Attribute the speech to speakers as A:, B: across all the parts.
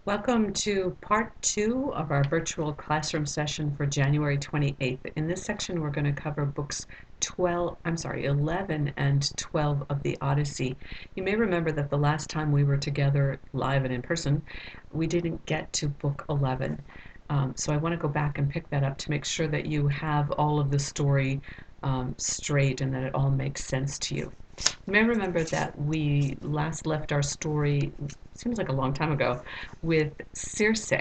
A: Welcome to part 2 of our virtual classroom session for January 28th. In this section, we're going to cover books 11 and 12 of the Odyssey. You may remember that the last time we were together live and in person, we didn't get to book 11. So I want to go back and pick that up to make sure that you have all of the story straight and that it all makes sense to you. You may remember that we last left our story, seems like a long time ago, with Circe.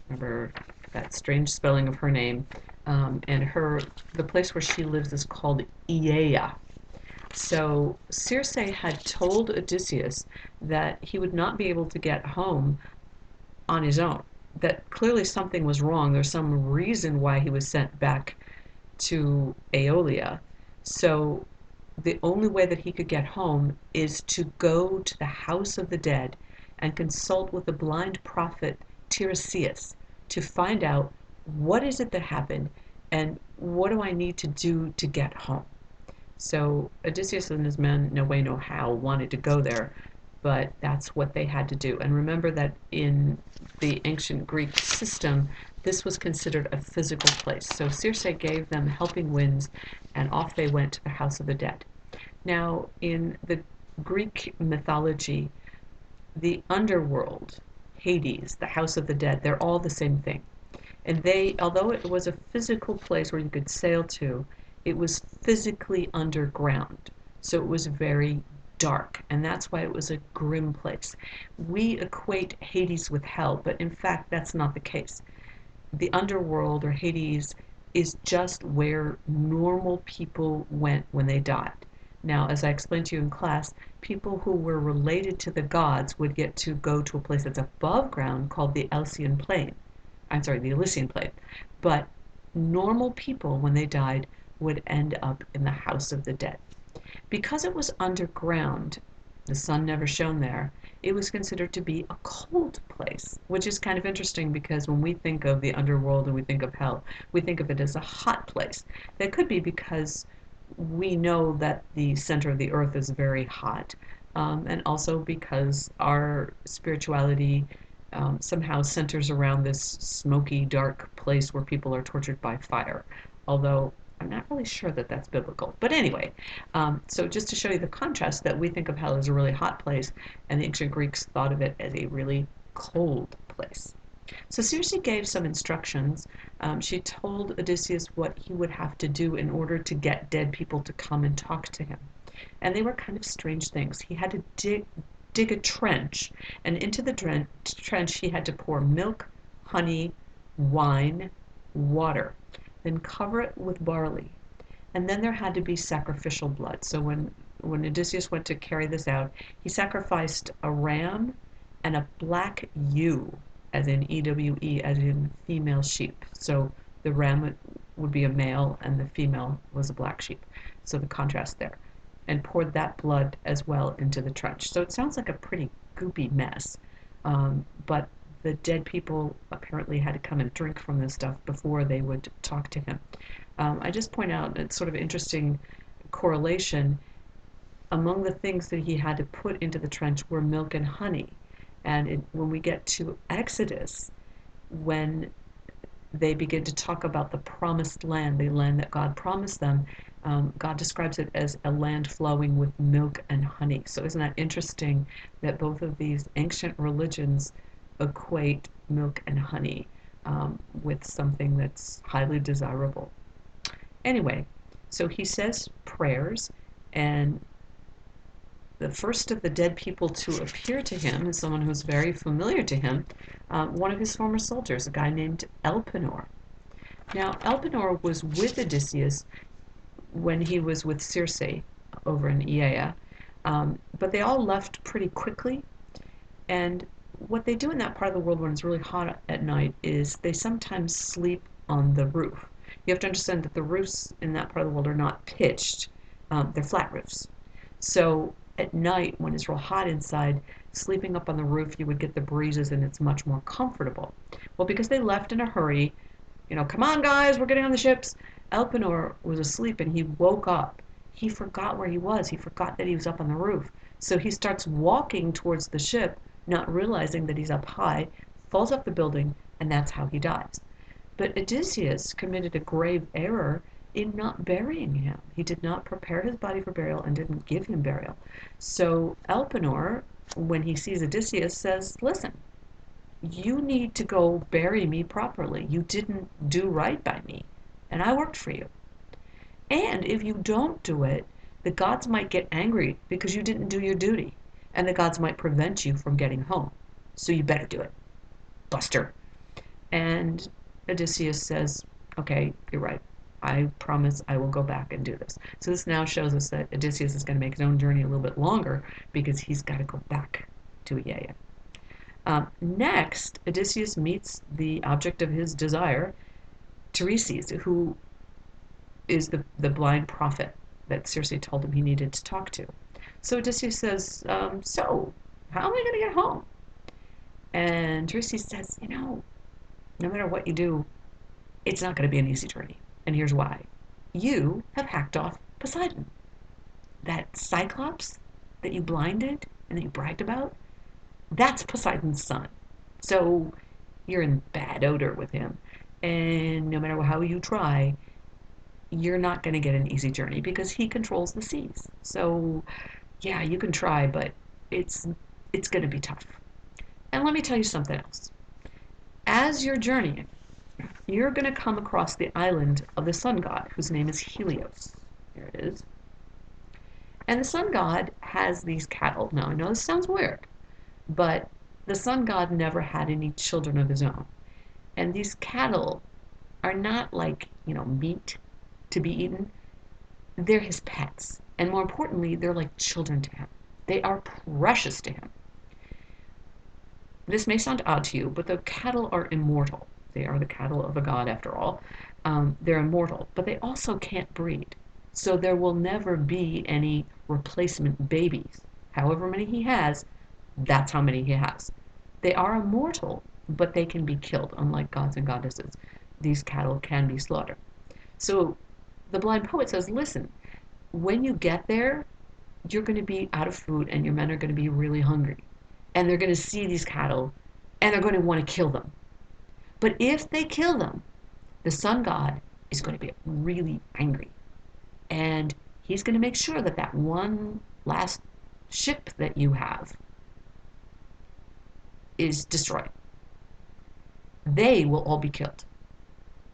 A: Remember that strange spelling of her name? And the place where she lives is called Iea. So Circe had told Odysseus that he would not be able to get home on his own. That clearly something was wrong. There's some reason why he was sent back to Aeolia. So the only way that he could get home is to go to the house of the dead and consult with the blind prophet Tiresias to find out what is it that happened and what do I need to do to get home. So Odysseus and his men, no way, no how, wanted to go there, but that's what they had to do. And remember that in the ancient Greek system, this was considered a physical place. So Circe gave them helping winds, and off they went to the house of the dead. Now, in the Greek mythology, the underworld, Hades, the house of the dead, they're all the same thing. And although it was a physical place where you could sail to, it was physically underground. So it was very dark, and that's why it was a grim place. We equate Hades with hell, but in fact, that's not the case. The underworld, or Hades, is just where normal people went when they died. Now, as I explained to you in class, people who were related to the gods would get to go to a place that's above ground called the Elysian Plain. The Elysian Plain. But normal people, when they died, would end up in the house of the dead. Because it was underground, the sun never shone there, it was considered to be a cold place, which is kind of interesting because when we think of the underworld and we think of hell, we think of it as a hot place. That could be because we know that the center of the earth is very hot, and also because our spirituality somehow centers around this smoky, dark place where people are tortured by fire. Although I'm not really sure that that's biblical. But anyway, so just to show you the contrast, that we think of hell as a really hot place, and the ancient Greeks thought of it as a really cold place. So Circe gave some instructions. She told Odysseus what he would have to do in order to get dead people to come and talk to him. And they were kind of strange things. He had to dig a trench, and into the trench he had to pour milk, honey, wine, water, then cover it with barley. And then there had to be sacrificial blood. So when Odysseus went to carry this out, he sacrificed a ram and a black ewe, as in EWE, as in female sheep. So the ram would be a male and the female was a black sheep. So the contrast there. And poured that blood as well into the trench. So it sounds like a pretty goopy mess. But the dead people apparently had to come and drink from this stuff before they would talk to him. I just point out it's sort of interesting correlation. Among the things that he had to put into the trench were milk and honey. And when we get to Exodus, when they begin to talk about the promised land, the land that God promised them, God describes it as a land flowing with milk and honey. So isn't that interesting that both of these ancient religions equate milk and honey with something that's highly desirable? Anyway, so he says prayers, and the first of the dead people to appear to him is someone who's very familiar to him, one of his former soldiers, a guy named Elpenor. Now, Elpenor was with Odysseus when he was with Circe over in Aea, but they all left pretty quickly. And what they do in that part of the world when it's really hot at night is they sometimes sleep on the roof. You have to understand that the roofs in that part of the world are not pitched, they're flat roofs. So at night, when it's real hot inside, sleeping up on the roof, you would get the breezes and it's much more comfortable. Well, because they left in a hurry, come on guys, we're getting on the ships. Elpenor was asleep and he woke up. He forgot where he was. He forgot that he was up on the roof. So he starts walking towards the ship, not realizing that he's up high, falls off the building, and that's how he dies. But Odysseus committed a grave error in not burying him. He did not prepare his body for burial and didn't give him burial. So Elpenor, when he sees Odysseus, says, listen, you need to go bury me properly. You didn't do right by me, and I worked for you. And if you don't do it, the gods might get angry because you didn't do your duty, and the gods might prevent you from getting home. So you better do it, Buster. And Odysseus says, okay, you're right. I promise I will go back and do this. So this now shows us that Odysseus is going to make his own journey a little bit longer because he's got to go back to Aeaea. Next, Odysseus meets the object of his desire, Tiresias, who is the blind prophet that Circe told him he needed to talk to. So Odysseus says, so, how am I going to get home? And Tiresias says, no matter what you do, it's not going to be an easy journey. And here's why. You have hacked off Poseidon. That Cyclops that you blinded and that you bragged about, that's Poseidon's son. So you're in bad odor with him. And no matter how you try, you're not going to get an easy journey because he controls the seas. So yeah, you can try, but it's going to be tough. And let me tell you something else. As you're journeying, you're going to come across the island of the sun god, whose name is Helios. Here it is. And the sun god has these cattle. Now, I know this sounds weird, but the sun god never had any children of his own. And these cattle are not like, meat to be eaten. They're his pets. And more importantly, they're like children to him. They are precious to him. This may sound odd to you, but the cattle are immortal. They are the cattle of a god, after all. They're immortal, but they also can't breed. So there will never be any replacement babies. However many he has, that's how many he has. They are immortal, but they can be killed, unlike gods and goddesses. These cattle can be slaughtered. So the blind poet says, listen, when you get there, you're going to be out of food and your men are going to be really hungry. And they're going to see these cattle and they're going to want to kill them. But if they kill them, the sun god is going to be really angry. And he's going to make sure that that one last ship that you have is destroyed. They will all be killed.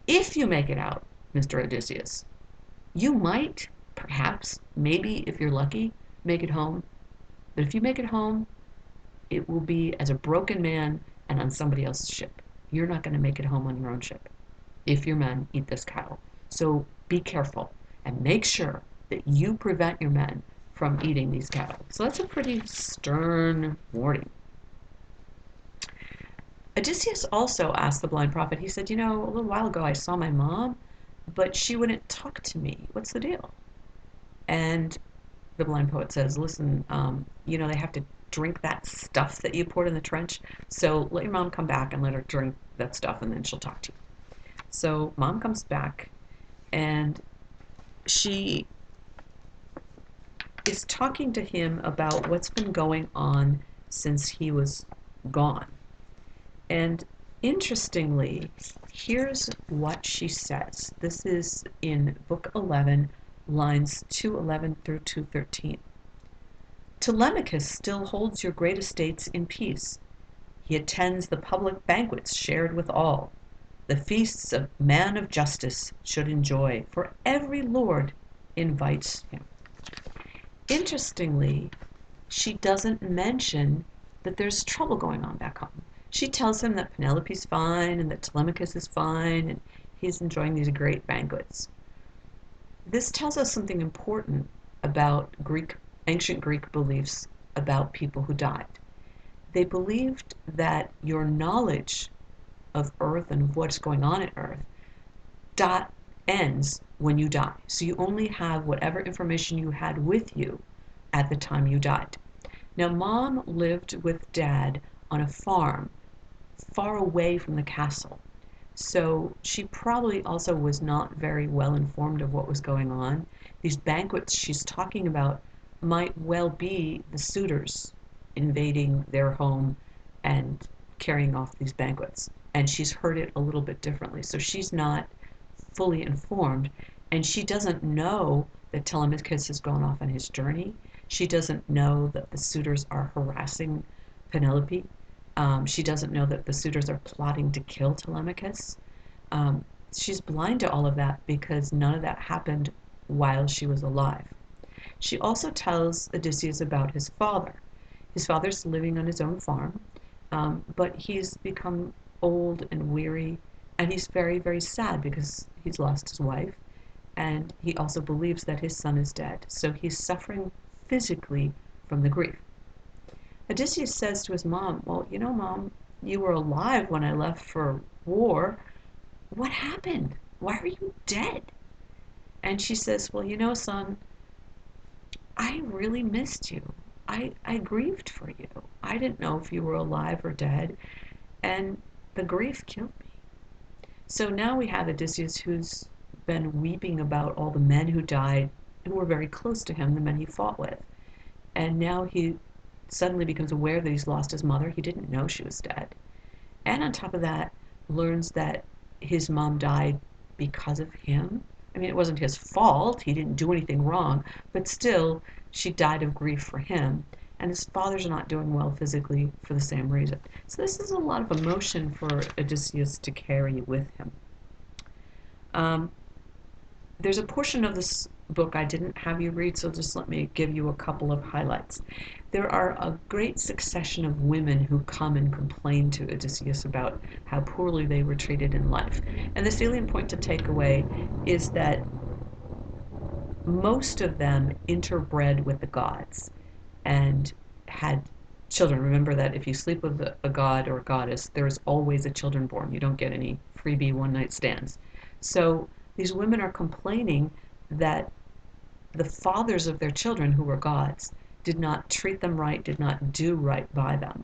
A: If you make it out, Mr. Odysseus, you might, perhaps, maybe if you're lucky, make it home. But if you make it home, it will be as a broken man and on somebody else's ship. You're not going to make it home on your own ship if your men eat this cattle. So be careful and make sure that you prevent your men from eating these cattle. So that's a pretty stern warning. Odysseus also asked the blind prophet, he said, a little while ago I saw my mom, but she wouldn't talk to me. What's the deal? And the blind poet says, listen, they have to drink that stuff that you poured in the trench. So let your mom come back and let her drink that stuff, and then she'll talk to you. So mom comes back, and she is talking to him about what's been going on since he was gone. And interestingly, here's what she says. This is in Book 11, lines 211 through 213. Telemachus still holds your great estates in peace. He attends the public banquets shared with all. The feasts a man of justice should enjoy, for every lord invites him. Interestingly, she doesn't mention that there's trouble going on back home. She tells him that Penelope's fine and that Telemachus is fine and he's enjoying these great banquets. This tells us something important about ancient Greek beliefs about people who died. They believed that your knowledge of Earth and of what's going on at Earth ends when you die. So you only have whatever information you had with you at the time you died. Now, Mom lived with Dad on a farm far away from the castle. So she probably also was not very well informed of what was going on. These banquets she's talking about might well be the suitors invading their home and carrying off these banquets. And she's heard it a little bit differently. So she's not fully informed, and she doesn't know that Telemachus has gone off on his journey. She doesn't know that the suitors are harassing Penelope. She doesn't know that the suitors are plotting to kill Telemachus. She's blind to all of that because none of that happened while she was alive. She also tells Odysseus about his father. His father's living on his own farm, but he's become old and weary, and he's very, very sad because he's lost his wife, and he also believes that his son is dead. So he's suffering physically from the grief. Odysseus says to his mom, "Well, Mom, you were alive when I left for war. What happened? Why are you dead?" And she says, "Well, son, I really missed you. I grieved for you. I didn't know if you were alive or dead, and the grief killed me." So now we have Odysseus who's been weeping about all the men who died, who were very close to him, the men he fought with. And now he suddenly becomes aware that he's lost his mother. He didn't know she was dead. And on top of that, learns that his mom died because of him. I mean, it wasn't his fault. He didn't do anything wrong, but still, she died of grief for him. And his father's not doing well physically for the same reason. So this is a lot of emotion for Odysseus to carry with him. Um, there's a portion of this book I didn't have you read, so just let me give you a couple of highlights. There are a great succession of women who come and complain to Odysseus about how poorly they were treated in life. And the salient point to take away is that most of them interbred with the gods and had children. Remember that if you sleep with a god or a goddess, there's always a children born. You don't get any freebie one night stands. So these women are complaining that the fathers of their children, who were gods, did not treat them right, did not do right by them.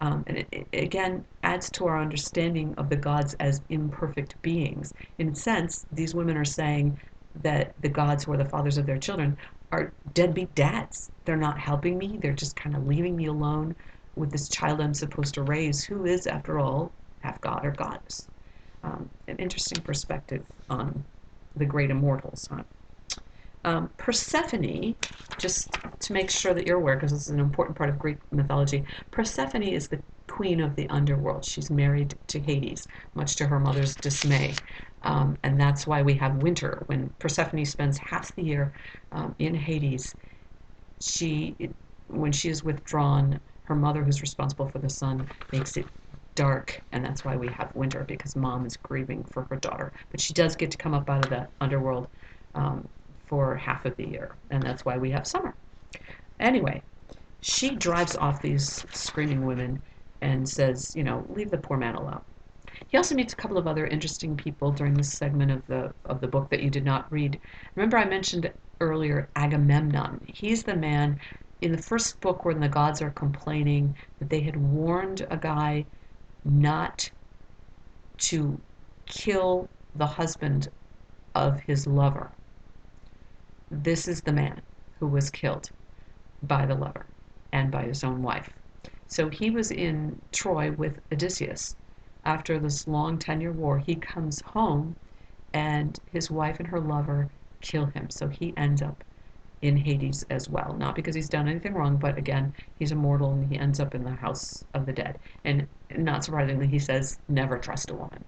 A: And it again adds to our understanding of the gods as imperfect beings. In a sense, these women are saying that the gods, who are the fathers of their children, are deadbeat dads. They're not helping me. They're just kind of leaving me alone with this child I'm supposed to raise, who is, after all, half god or goddess. An interesting perspective on the great immortals. Persephone, just to make sure that you're aware, because this is an important part of Greek mythology, Persephone is the queen of the underworld. She's married to Hades, much to her mother's dismay. And that's why we have winter. When Persephone spends half the year in Hades, when she is withdrawn, her mother, who's responsible for the sun, makes it dark, and that's why we have winter, because mom is grieving for her daughter. But she does get to come up out of the underworld for half of the year, and that's why we have summer. Anyway, she drives off these screaming women and says, leave the poor man alone. He also meets a couple of other interesting people during this segment of the book that you did not read. Remember, I mentioned earlier Agamemnon. He's the man in the first book when the gods are complaining that they had warned a guy not to kill the husband of his lover. This is the man who was killed by the lover and by his own wife. So he was in Troy with Odysseus. After this long 10-year war, he comes home and his wife and her lover kill him. So he ends up in Hades as well. Not because he's done anything wrong, but again, he's immortal and he ends up in the house of the dead. And not surprisingly, he says, never trust a woman.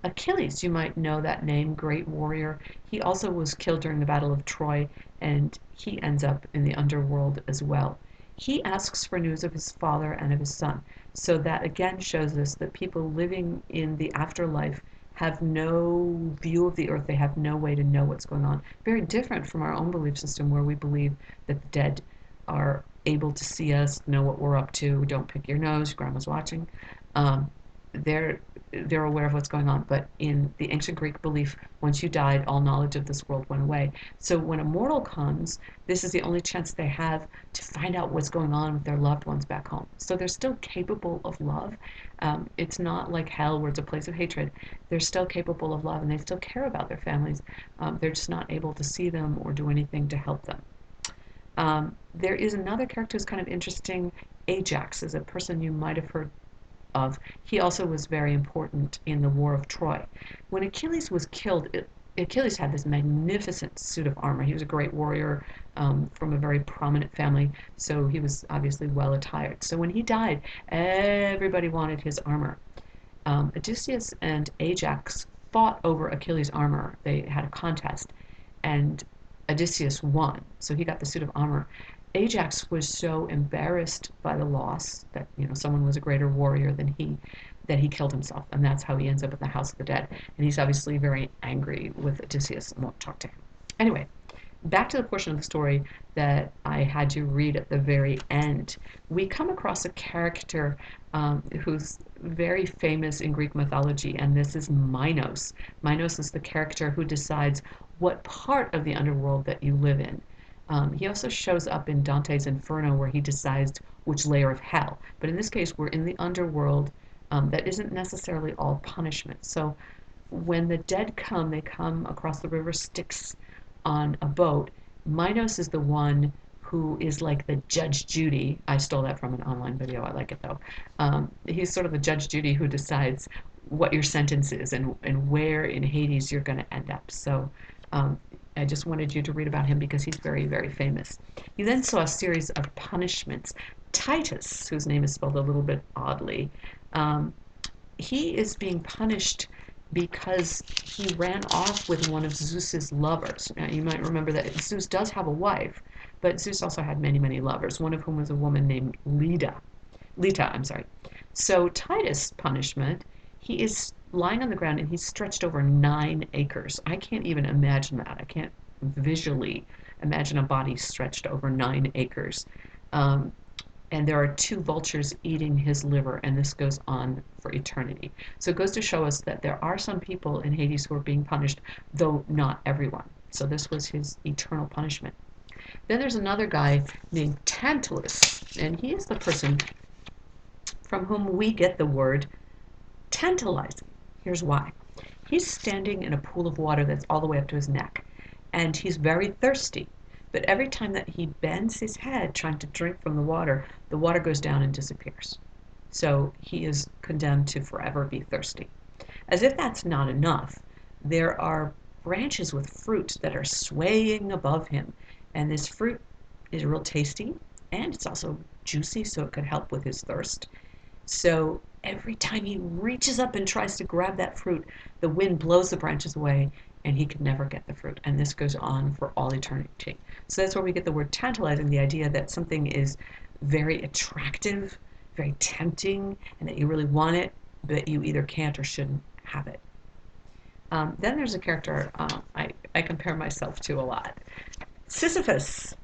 A: Achilles, you might know that name, great warrior. He also was killed during the Battle of Troy, and he ends up in the underworld as well. He asks for news of his father and of his son. So that again shows us that people living in the afterlife have no view of the earth. They have no way to know what's going on. Very different from our own belief system, where we believe that the dead are able to see us, know what we're up to. Don't pick your nose, grandma's watching. They're aware of what's going on, but in the ancient Greek belief, once you died, all knowledge of this world went away. So when a mortal comes, this is the only chance they have to find out what's going on with their loved ones back home. So they're still capable of love. It's not like hell, where it's a place of hatred. They're still capable of love, and they still care about their families. They're just not able to see them or do anything to help them. There is another character who's kind of interesting. Ajax is a person you might have heard of. He also was very important in the War of Troy. When Achilles was killed, Achilles had this magnificent suit of armor. He was a great warrior from a very prominent family, so he was obviously well attired. So when he died, everybody wanted his armor. Odysseus and Ajax fought over Achilles' armor. They had a contest, and Odysseus won, so he got the suit of armor. Ajax was so embarrassed by the loss that someone was a greater warrior than he that he killed himself, and that's how he ends up at the House of the Dead. And he's obviously very angry with Odysseus and won't talk to him. Anyway, back to the portion of the story that I had you read at the very end. We come across a character who's very famous in Greek mythology, and this is Minos. Minos is the character who decides what part of the underworld that you live in. He also shows up in Dante's Inferno, where he decides which layer of hell. But in this case, we're in the underworld that isn't necessarily all punishment. So when the dead come, they come across the river Styx on a boat. Minos is the one who is like the Judge Judy. I stole that from an online video. I like it though. He's sort of the Judge Judy who decides what your sentence is and where in Hades you're going to end up. So I just wanted you to read about him because he's very, very famous. You then saw a series of punishments. Titus, whose name is spelled a little bit oddly, he is being punished because he ran off with one of Zeus's lovers. Now, you might remember that Zeus does have a wife, but Zeus also had many, many lovers, one of whom was a woman named Leta, I'm sorry. So Titus' punishment, he is lying on the ground and he's stretched over 9 acres. I can't even imagine that. I can't visually imagine a body stretched over 9 acres. And there are 2 vultures eating his liver, and this goes on for eternity. So it goes to show us that there are some people in Hades who are being punished, though not everyone. So this was his eternal punishment. Then there's another guy named Tantalus, and he is the person from whom we get the word tantalizing. Here's why. He's standing in a pool of water that's all the way up to his neck, and he's very thirsty. But every time that he bends his head trying to drink from the water goes down and disappears. So he is condemned to forever be thirsty. As if that's not enough, there are branches with fruit that are swaying above him. And this fruit is real tasty, and it's also juicy, so it could help with his thirst. So every time he reaches up and tries to grab that fruit, the wind blows the branches away, and he could never get the fruit. And this goes on for all eternity. So that's where we get the word tantalizing, the idea that something is very attractive, very tempting, and that you really want it, but you either can't or shouldn't have it. Then there's a character I compare myself to a lot. Sisyphus.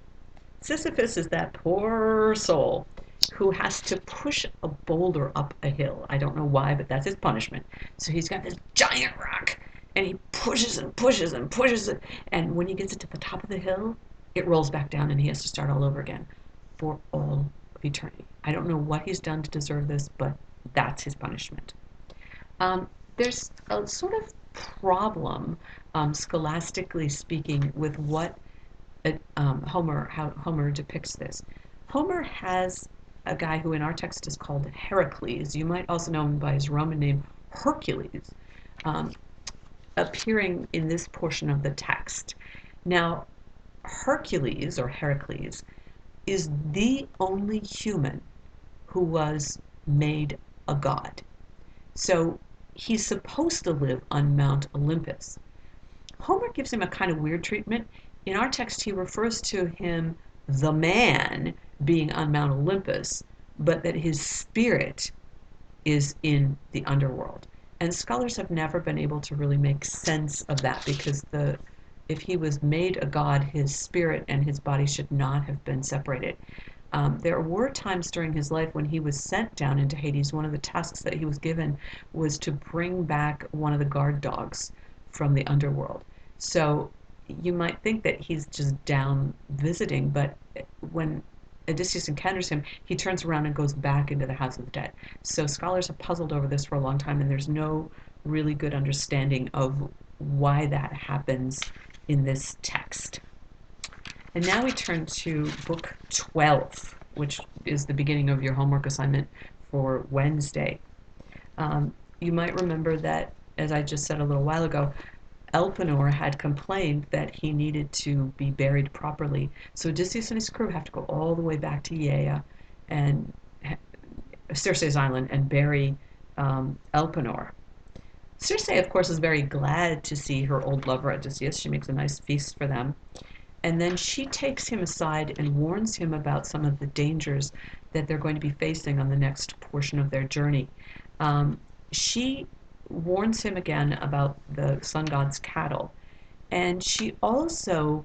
A: Sisyphus is that poor soul who has to push a boulder up a hill. I don't know why, but that's his punishment. So he's got this giant rock, and he pushes and pushes and pushes it, and when he gets it to the top of the hill, it rolls back down and he has to start all over again for all of eternity. I don't know what he's done to deserve this, but that's his punishment. There's a sort of problem, scholastically speaking, with what how Homer depicts this. Homer has a guy who in our text is called Heracles. You might also know him by his Roman name, Hercules, appearing in this portion of the text. Now, Hercules, or Heracles, is the only human who was made a god. So he's supposed to live on Mount Olympus. Homer gives him a kind of weird treatment. In our text, he refers to him, the man, being on Mount Olympus, but that his spirit is in the underworld. And scholars have never been able to really make sense of that, because if he was made a god, his spirit and his body should not have been separated. There were times during his life when he was sent down into Hades. One of the tasks that he was given was to bring back one of the guard dogs from the underworld. So you might think that he's just down visiting, but when Odysseus encounters him, he turns around and goes back into the House of the Dead. So scholars have puzzled over this for a long time, and there's no really good understanding of why that happens in this text. And now we turn to book 12, which is the beginning of your homework assignment for Wednesday. You might remember that, as I just said a little while ago, Elpenor had complained that he needed to be buried properly. So Odysseus and his crew have to go all the way back to Aea and Circe's island and bury Elpenor. Circe, of course, is very glad to see her old lover Odysseus. She makes a nice feast for them. And then she takes him aside and warns him about some of the dangers that they're going to be facing on the next portion of their journey. She warns him again about the sun god's cattle. And she also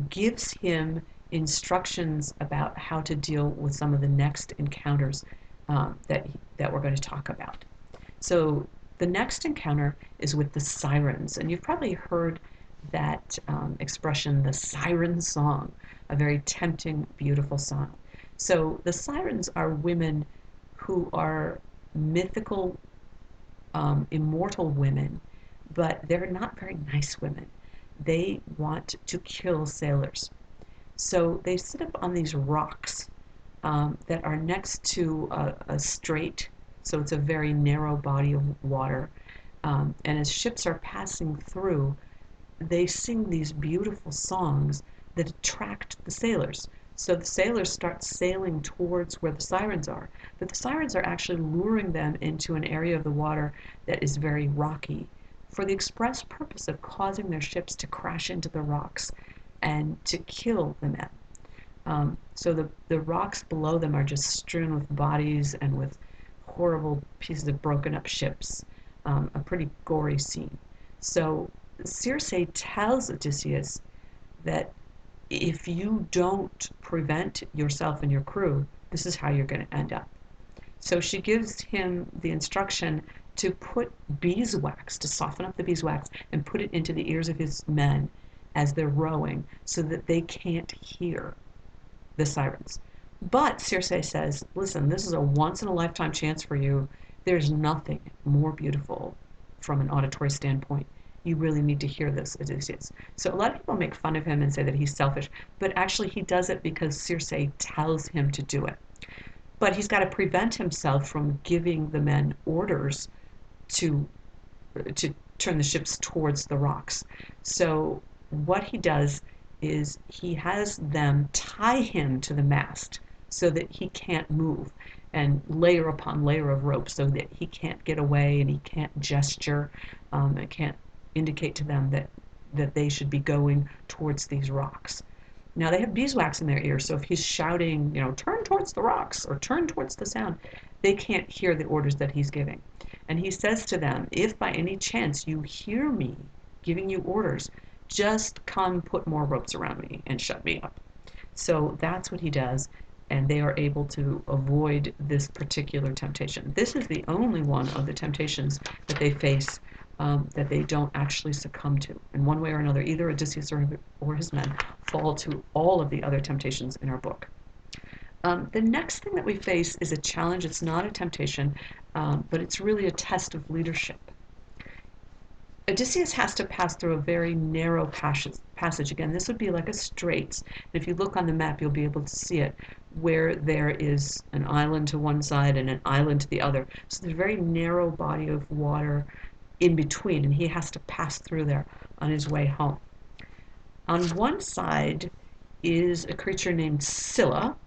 A: gives him instructions about how to deal with some of the next encounters that we're going to talk about. So the next encounter is with the sirens, and you've probably heard that expression, the siren song, a very tempting, beautiful song. So the sirens are women who are mythical, immortal women, but they're not very nice women. They want to kill sailors. So they sit up on these rocks that are next to a strait. So it's a very narrow body of water. And as ships are passing through, they sing these beautiful songs that attract the sailors. So the sailors start sailing towards where the sirens are, but the sirens are actually luring them into an area of the water that is very rocky for the express purpose of causing their ships to crash into the rocks and to kill the men. So the rocks below them are just strewn with bodies and with horrible pieces of broken up ships, a pretty gory scene. So Circe tells Odysseus that if you don't prevent yourself and your crew, this is how you're going to end up. So she gives him the instruction to put beeswax, to soften up the beeswax and put it into the ears of his men as they're rowing so that they can't hear the sirens. But Circe says, listen, this is a once in a lifetime chance for you. There's nothing more beautiful from an auditory standpoint. You really need to hear this, Odysseus. So a lot of people make fun of him and say that he's selfish, but actually he does it because Circe tells him to do it. But he's got to prevent himself from giving the men orders to to turn the ships towards the rocks. So what he does is he has them tie him to the mast so that he can't move, and layer upon layer of rope so that he can't get away and he can't gesture and can't indicate to them that they should be going towards these rocks. Now they have beeswax in their ears, so if he's shouting, turn towards the rocks or turn towards the sound, they can't hear the orders that he's giving. And he says to them, if by any chance you hear me giving you orders, just come put more ropes around me and shut me up. So that's what he does, and they are able to avoid this particular temptation. This is the only one of the temptations that they face that they don't actually succumb to. In one way or another, either Odysseus or his men fall to all of the other temptations in our book. The next thing that we face is a challenge. It's not a temptation, but it's really a test of leadership. Odysseus has to pass through a very narrow passage. Again, this would be like a straits. And if you look on the map, you'll be able to see it, where there is an island to one side and an island to the other. So there's a very narrow body of water in between, and he has to pass through there on his way home. On one side is a creature named Scylla,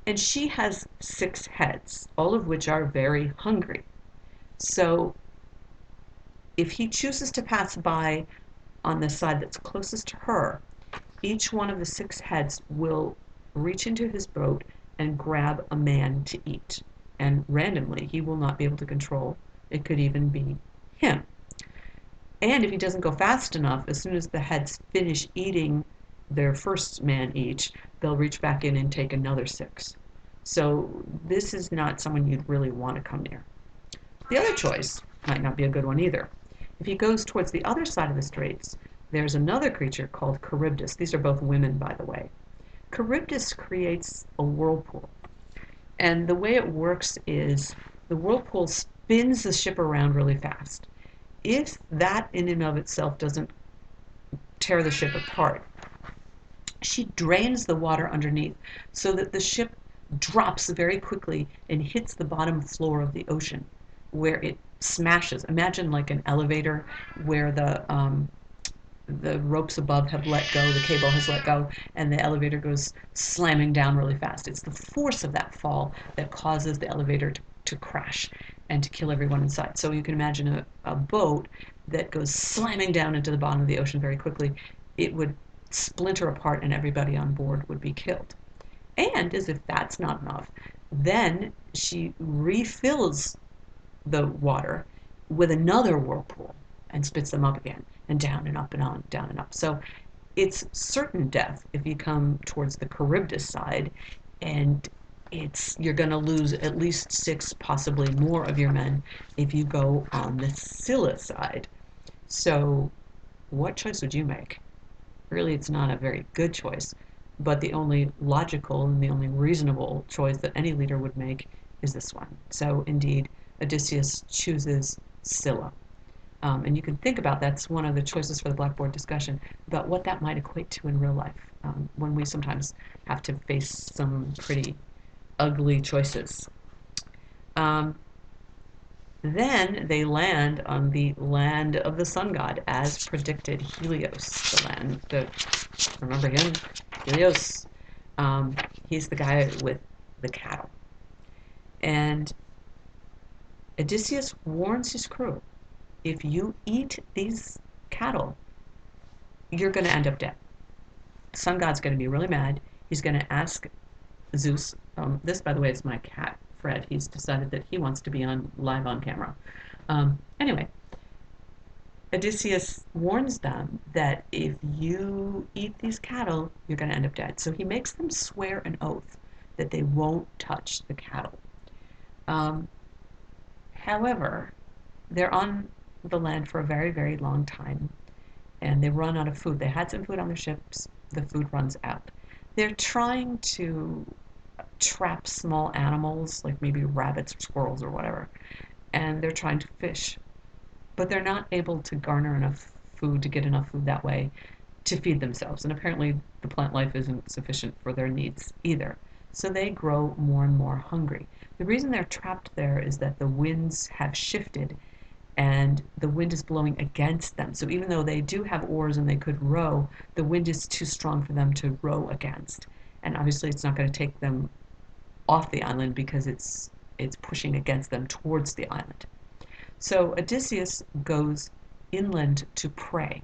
A: and she has 6 heads, all of which are very hungry. So if he chooses to pass by on the side that's closest to her, each one of the 6 heads will reach into his boat and grab a man to eat. And randomly, he will not be able to control. It could even be him. And if he doesn't go fast enough, as soon as the heads finish eating their first man each, they'll reach back in and take another 6. So this is not someone you'd really want to come near. The other choice might not be a good one either. If he goes towards the other side of the straits, there's another creature called Charybdis. These are both women, by the way. Charybdis creates a whirlpool. And the way it works is the whirlpool spins the ship around really fast. If that in and of itself doesn't tear the ship apart, she drains the water underneath so that the ship drops very quickly and hits the bottom floor of the ocean. where it smashes. Imagine like an elevator where the ropes above have let go, the cable has let go, and the elevator goes slamming down really fast. It's the force of that fall that causes the elevator to crash and to kill everyone inside. So you can imagine a boat that goes slamming down into the bottom of the ocean very quickly. It would splinter apart and everybody on board would be killed. And as if that's not enough, then she refills the water with another whirlpool and spits them up again and down and up and on, down and up. So it's certain death if you come towards the Charybdis side, and you're going to lose at least 6, possibly more of your men if you go on the Scylla side. So what choice would you make? Really, it's not a very good choice, but the only logical and the only reasonable choice that any leader would make is this one. So indeed, Odysseus chooses Scylla. And you can think about that's one of the choices for the Blackboard discussion about what that might equate to in real life when we sometimes have to face some pretty ugly choices. Um, then they land on the land of the sun god, as predicted. Helios, remember him? Helios. He's the guy with the cattle. And Odysseus warns his crew, if you eat these cattle, you're going to end up dead. The sun god's going to be really mad. He's going to ask Zeus. This, by the way, is my cat, Fred. He's decided that he wants to be live on camera. Anyway, Odysseus warns them that if you eat these cattle, you're going to end up dead. So he makes them swear an oath that they won't touch the cattle. However, they're on the land for a very, very long time, and they run out of food. They had some food on their ships. The food runs out. They're trying to trap small animals, like maybe rabbits or squirrels or whatever, and they're trying to fish. But they're not able to garner enough food, to get enough food that way to feed themselves. And apparently the plant life isn't sufficient for their needs either. So they grow more and more hungry. The reason they're trapped there is that the winds have shifted and the wind is blowing against them. So even though they do have oars and they could row, the wind is too strong for them to row against. And obviously it's not going to take them off the island because it's pushing against them towards the island. So Odysseus goes inland to pray,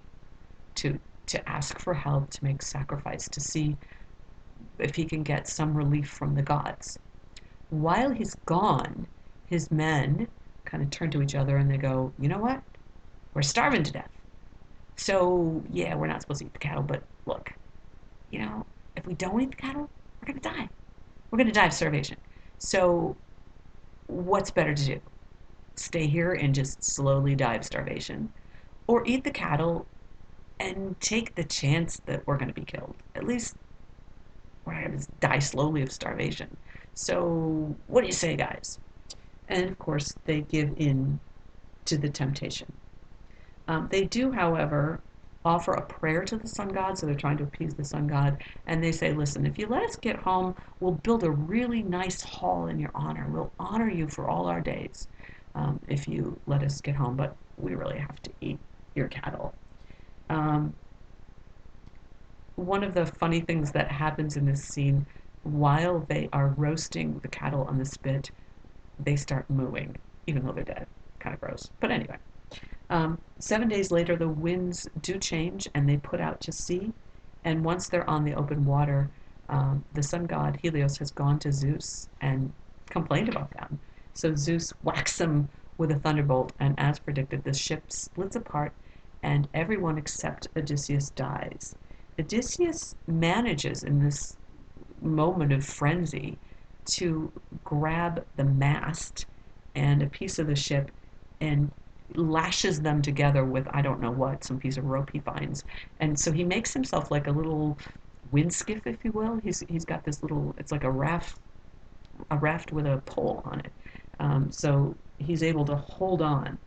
A: to ask for help, to make sacrifice, to see if he can get some relief from the gods. While he's gone, his men kind of turn to each other and they go, you know what? We're starving to death. So, yeah, we're not supposed to eat the cattle, but look, if we don't eat the cattle, we're going to die. We're going to die of starvation. So, what's better to do? Stay here and just slowly die of starvation, or eat the cattle and take the chance that we're going to be killed. At least we're going to die slowly of starvation. So, what do you say, guys? And of course, they give in to the temptation. They do, however, offer a prayer to the sun god, so they're trying to appease the sun god, and they say, listen, if you let us get home, we'll build a really nice hall in your honor. We'll honor you for all our days if you let us get home, but we really have to eat your cattle. One of the funny things that happens in this scene, while they are roasting the cattle on the spit, they start mooing, even though they're dead. Kind of gross. But anyway. 7 days later, the winds do change and they put out to sea. And once they're on the open water, the sun god Helios has gone to Zeus and complained about them. So Zeus whacks them with a thunderbolt, and as predicted, the ship splits apart and everyone except Odysseus dies. Odysseus manages in this moment of frenzy to grab the mast and a piece of the ship and lashes them together with I don't know what, some piece of rope he finds. And so he makes himself like a little wind skiff, if you will. He's got this little, it's like a raft with a pole on it. So he's able to hold on.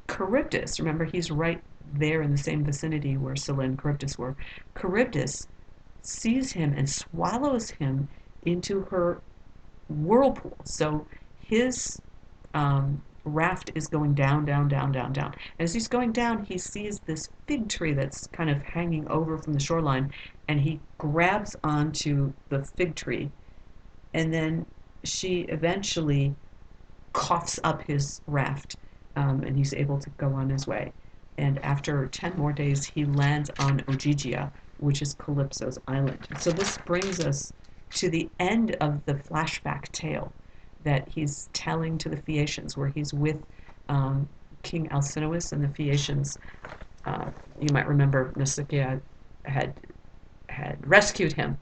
A: Charybdis, remember he's right there in the same vicinity where Scylla and Charybdis were. Charybdis sees him and swallows him into her whirlpool. So his raft is going down, down, down, down, down. As he's going down, he sees this fig tree that's kind of hanging over from the shoreline, and he grabs onto the fig tree, and then she eventually coughs up his raft, and he's able to go on his way. And after 10 more days, he lands on Ogygia, which is Calypso's island. So this brings us to the end of the flashback tale that he's telling to the Phaeacians, where he's with King Alcinous and the Phaeacians. You might remember Nausicaa had rescued him.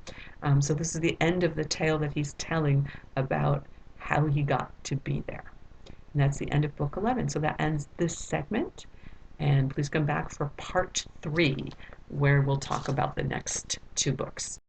A: So this is the end of the tale that he's telling about how he got to be there. And that's the end of book 11. So that ends this segment. And please come back for part 3, where we'll talk about the next 2 books.